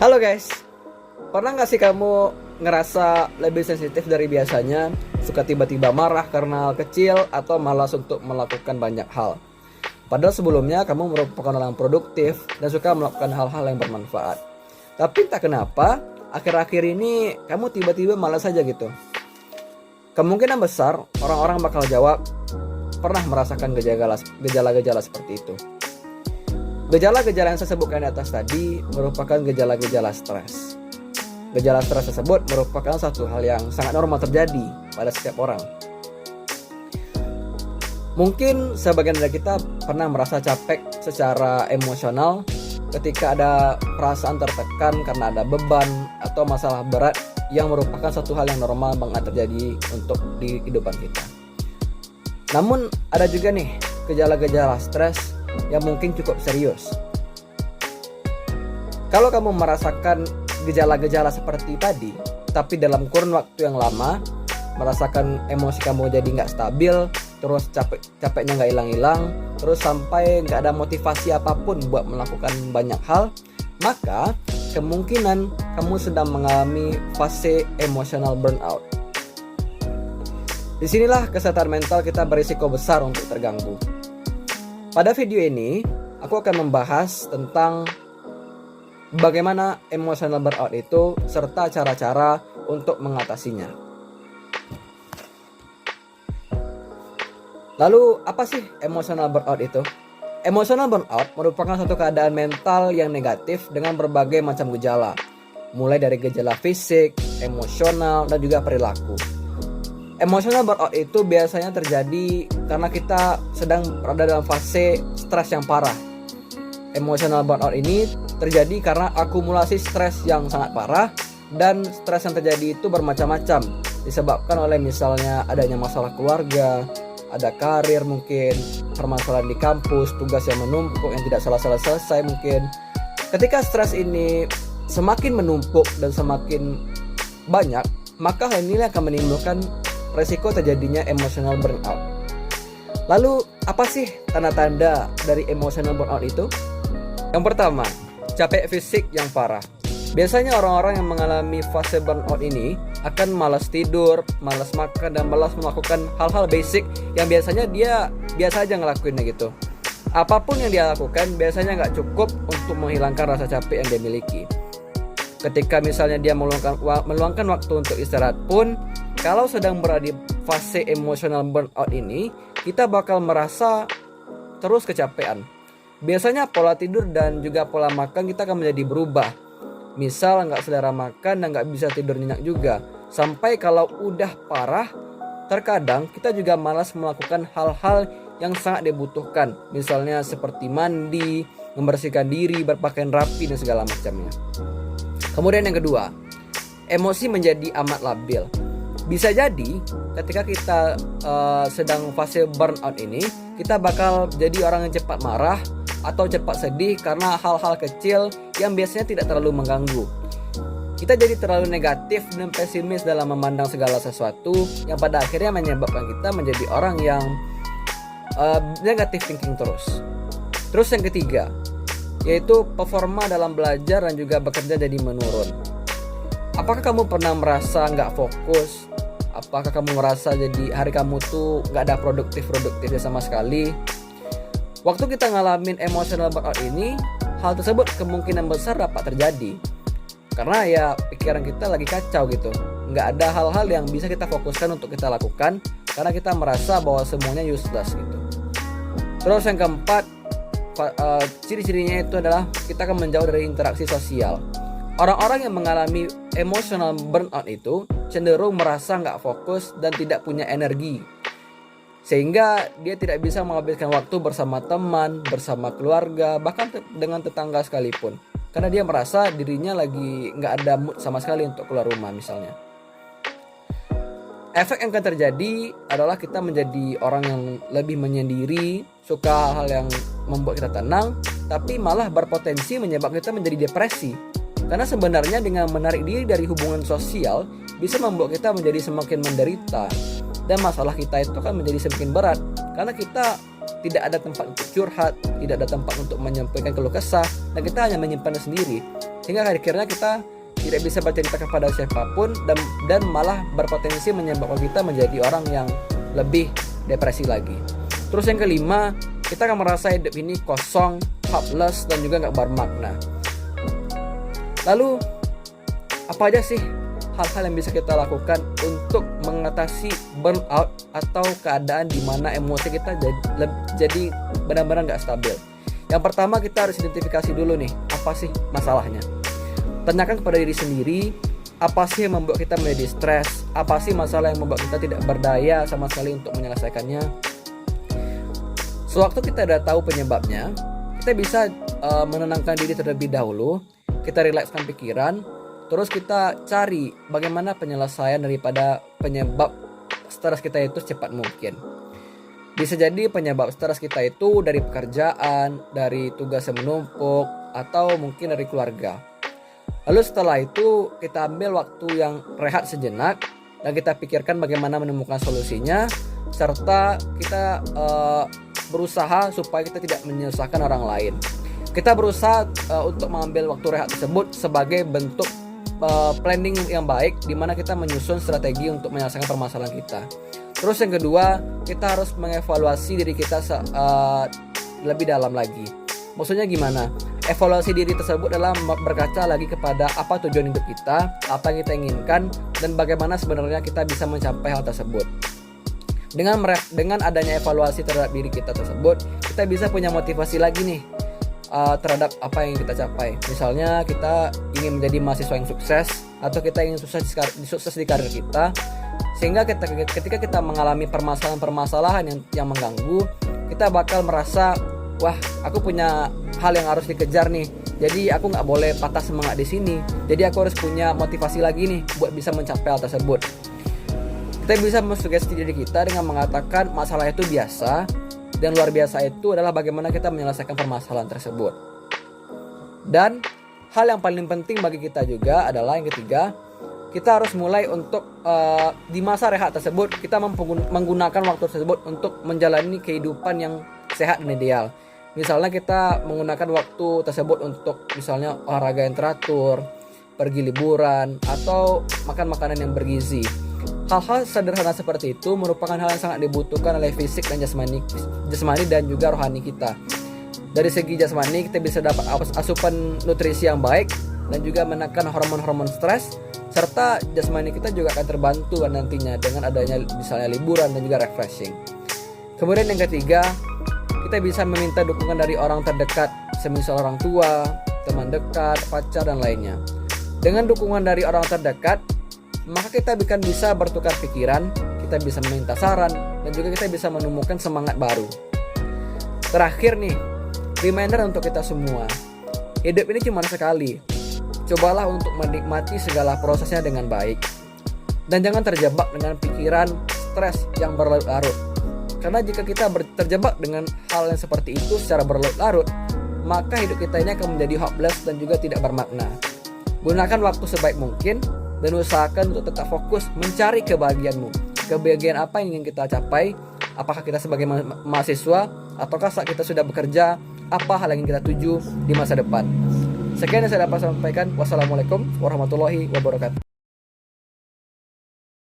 Halo guys, pernah nggak sih kamu ngerasa lebih sensitif dari biasanya? Suka tiba-tiba marah karena hal kecil atau malas untuk melakukan banyak hal? Padahal sebelumnya kamu merupakan orang produktif dan suka melakukan hal-hal yang bermanfaat. Tapi entah kenapa, akhir-akhir ini kamu tiba-tiba malas saja gitu. Kemungkinan besar orang-orang bakal jawab, pernah merasakan gejala-gejala seperti itu. Gejala-gejala yang saya sebutkan di atas tadi merupakan gejala-gejala stres. Gejala stres tersebut merupakan satu hal yang sangat normal terjadi pada setiap orang. Mungkin sebagian dari kita pernah merasa capek secara emosional ketika ada perasaan tertekan karena ada beban atau masalah berat yang merupakan satu hal yang normal banget terjadi untuk di kehidupan kita. Namun ada juga nih gejala-gejala stres yang mungkin cukup serius. Kalau kamu merasakan gejala-gejala seperti tadi, tapi dalam kurun waktu yang lama, merasakan emosi kamu jadi nggak stabil, terus capeknya nggak hilang-hilang, terus sampai nggak ada motivasi apapun buat melakukan banyak hal, maka kemungkinan kamu sedang mengalami fase emotional burnout. Disinilah kesehatan mental kita berisiko besar untuk terganggu. Pada video ini, aku akan membahas tentang bagaimana emotional burnout itu serta cara-cara untuk mengatasinya. Lalu, apa sih emotional burnout itu? Emotional burnout merupakan suatu keadaan mental yang negatif dengan berbagai macam gejala, mulai dari gejala fisik, emosional, dan juga perilaku. Emotional burnout itu biasanya terjadi karena kita sedang berada dalam fase stres yang parah. Emotional burnout ini terjadi karena akumulasi stres yang sangat parah, dan stres yang terjadi itu bermacam-macam, disebabkan oleh misalnya adanya masalah keluarga, ada karir mungkin, permasalahan di kampus, tugas yang menumpuk yang tidak selesai mungkin. Ketika stres ini semakin menumpuk dan semakin banyak, maka hal ini akan menimbulkan resiko terjadinya emotional burnout. Lalu apa sih tanda-tanda dari emotional burnout itu? Yang pertama, capek fisik yang parah. Biasanya orang-orang yang mengalami fase burnout ini akan malas tidur, malas makan, dan malas melakukan hal-hal basic yang biasanya dia biasa aja ngelakuinnya gitu. Apapun yang dia lakukan biasanya nggak cukup untuk menghilangkan rasa capek yang dia miliki. Ketika misalnya dia meluangkan waktu untuk istirahat pun, kalau sedang berada di fase emotional burnout ini, kita bakal merasa terus kecapean. Biasanya pola tidur dan juga pola makan kita akan menjadi berubah. Misal nggak selera makan dan nggak bisa tidur nyenyak juga. Sampai kalau udah parah, terkadang kita juga malas melakukan hal-hal yang sangat dibutuhkan. Misalnya seperti mandi, membersihkan diri, berpakaian rapi, dan segala macamnya. Kemudian yang kedua, emosi menjadi amat labil. Bisa jadi ketika kita sedang fase burnout ini, kita bakal jadi orang yang cepat marah atau cepat sedih karena hal-hal kecil yang biasanya tidak terlalu mengganggu. Kita jadi terlalu negatif dan pesimis dalam memandang segala sesuatu yang pada akhirnya menyebabkan kita menjadi orang yang negatif thinking terus. Terus yang ketiga, yaitu performa dalam belajar dan juga bekerja jadi menurun. Apakah kamu pernah merasa nggak fokus? Apakah kamu merasa jadi hari kamu tuh nggak ada produktifnya sama sekali? Waktu kita ngalamin emotional burnout ini, hal tersebut kemungkinan besar dapat terjadi. Karena ya pikiran kita lagi kacau gitu. Nggak ada hal-hal yang bisa kita fokuskan untuk kita lakukan, karena kita merasa bahwa semuanya useless gitu. Terus yang keempat, ciri-cirinya itu adalah kita akan menjauh dari interaksi sosial. Orang-orang yang mengalami emotional burnout itu cenderung merasa nggak fokus dan tidak punya energi, sehingga dia tidak bisa menghabiskan waktu bersama teman, bersama keluarga, bahkan dengan tetangga sekalipun, karena dia merasa dirinya lagi nggak ada mood sama sekali untuk keluar rumah misalnya. Efek yang akan terjadi adalah kita menjadi orang yang lebih menyendiri, suka hal yang membuat kita tenang, tapi malah berpotensi menyebabkan kita menjadi depresi. Karena sebenarnya dengan menarik diri dari hubungan sosial bisa membuat kita menjadi semakin menderita, dan masalah kita itu kan menjadi semakin berat karena kita tidak ada tempat untuk curhat, tidak ada tempat untuk menyampaikan keluh kesah, dan kita hanya menyimpannya sendiri. sehingga akhirnya kita tidak bisa bercerita kepada siapapun dan malah berpotensi menyebabkan kita menjadi orang yang lebih depresi lagi. Terus yang kelima, kita akan merasa hidup ini kosong, hopeless, dan juga nggak bermakna. Lalu apa aja sih hal-hal yang bisa kita lakukan untuk mengatasi burnout atau keadaan di mana emosi kita jadi benar-benar nggak stabil? Yang pertama, kita harus identifikasi dulu nih, apa sih masalahnya. Tanyakan kepada diri sendiri, apa sih yang membuat kita menjadi stres? Apa sih masalah yang membuat kita tidak berdaya sama sekali untuk menyelesaikannya? Sewaktu kita udah tahu penyebabnya, kita bisa menenangkan diri terlebih dahulu, kita rilekskan pikiran, terus kita cari bagaimana penyelesaian daripada penyebab stres kita itu secepat mungkin. Bisa jadi penyebab stres kita itu dari pekerjaan, dari tugas yang menumpuk, atau mungkin dari keluarga. Lalu setelah itu kita ambil waktu yang rehat sejenak dan kita pikirkan bagaimana menemukan solusinya, serta kita berusaha supaya kita tidak menyusahkan orang lain. Kita berusaha untuk mengambil waktu rehat tersebut sebagai bentuk planning yang baik, di mana kita menyusun strategi untuk menyelesaikan permasalahan kita. Terus yang kedua, kita harus mengevaluasi diri kita lebih dalam lagi. Maksudnya gimana? Evaluasi diri tersebut adalah berkaca lagi kepada apa tujuan hidup kita, apa yang kita inginkan, dan bagaimana sebenarnya kita bisa mencapai hal tersebut. Dengan adanya evaluasi terhadap diri kita tersebut, kita bisa punya motivasi lagi nih terhadap apa yang kita capai. Misalnya kita ingin menjadi mahasiswa yang sukses, atau kita ingin sukses di karir kita, sehingga ketika kita mengalami permasalahan-permasalahan yang mengganggu, kita bakal merasa, wah, aku punya hal yang harus dikejar nih. Jadi aku nggak boleh patah semangat di sini. Jadi aku harus punya motivasi lagi nih buat bisa mencapai hal tersebut. Kita bisa mensugesti diri kita dengan mengatakan masalah itu biasa, dan luar biasa itu adalah bagaimana kita menyelesaikan permasalahan tersebut. Dan hal yang paling penting bagi kita juga adalah yang ketiga, kita harus mulai untuk di masa rehat tersebut kita menggunakan waktu tersebut untuk menjalani kehidupan yang sehat dan ideal. Misalnya kita menggunakan waktu tersebut untuk misalnya olahraga yang teratur, pergi liburan, atau makan makanan yang bergizi. Hal-hal sederhana seperti itu merupakan hal yang sangat dibutuhkan oleh fisik dan jasmani dan juga rohani kita. Dari segi jasmani, kita bisa dapat asupan nutrisi yang baik dan juga menekan hormon-hormon stres, serta jasmani kita juga akan terbantu nantinya dengan adanya misalnya liburan dan juga refreshing. Kemudian yang ketiga, kita bisa meminta dukungan dari orang terdekat, semisal orang tua, teman dekat, pacar, dan lainnya. Dengan dukungan dari orang terdekat, maka kita bisa bertukar pikiran, kita bisa meminta saran, dan juga kita bisa menemukan semangat baru. Terakhir nih, reminder untuk kita semua, hidup ini cuma sekali. Cobalah untuk menikmati segala prosesnya dengan baik, dan jangan terjebak dengan pikiran stres yang berlarut-larut. Karena jika kita terjebak dengan hal yang seperti itu secara berlarut-larut, maka hidup kita ini akan menjadi hopeless dan juga tidak bermakna. Gunakan waktu sebaik mungkin dan usahakan untuk tetap fokus mencari kebahagiaanmu. Kebahagiaan apa yang ingin kita capai? Apakah kita sebagai mahasiswa, ataukah saat kita sudah bekerja? Apa hal yang ingin kita tuju di masa depan? Sekian yang saya dapat sampaikan. Wassalamualaikum warahmatullahi wabarakatuh.